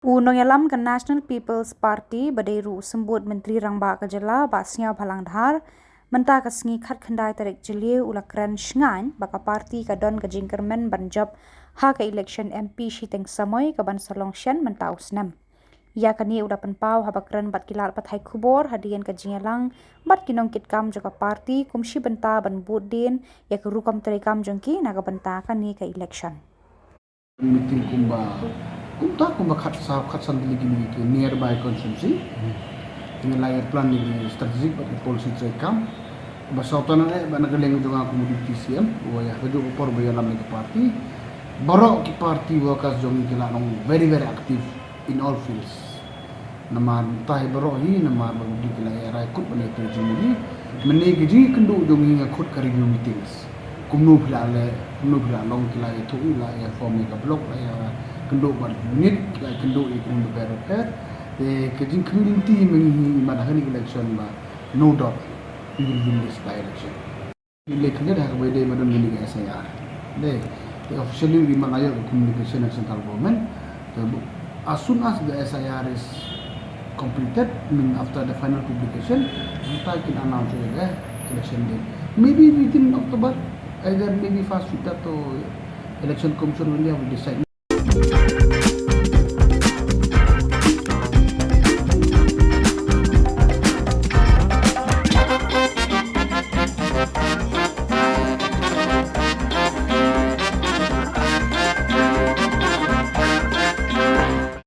Unong yalam ke National People's Party baderu sembut Menteri Rangba Khubor ba Sniawbha langdhar menta ka sngi khat khandai tarik jelie ula Kren Shngain baka parti ka don ka jingkermen banjab ha ka election MP Shiteng Samoi ka ban Shillong shen menta usnam. Ya kani udah penpau haba Kren bat kilal pathai Khubor hadian ka jingelang bat kinong kitkam joka parti kumshi benta ban budin ya ka rukam terikam jongki naga benta kani ka election. Meeting kumba khat sandili gini ke nearby constituency Meghalaya plan ni strategic but policy trekam basautan ba nagaleng juga komoditi siam ya kejo por bayalam ni party borok ki party workers jong kilanong very active in all fields nama tahi borok hi nama bagi kilaya rai kut bane terjemuri menegi kendu jong ni khut ka review meetings kumnu phila long kilaya tu ila ya form ka block la ya kendu bar unit la kendu ikun better kejing community mengi madahani election ba no doubt we will win this by election election dah bede madon ni SIR they officially we Meghalaya communication and central government as soon as the SIR is completed after the final publication kita can announce the election date maybe within October either maybe fast week atau election commission will decide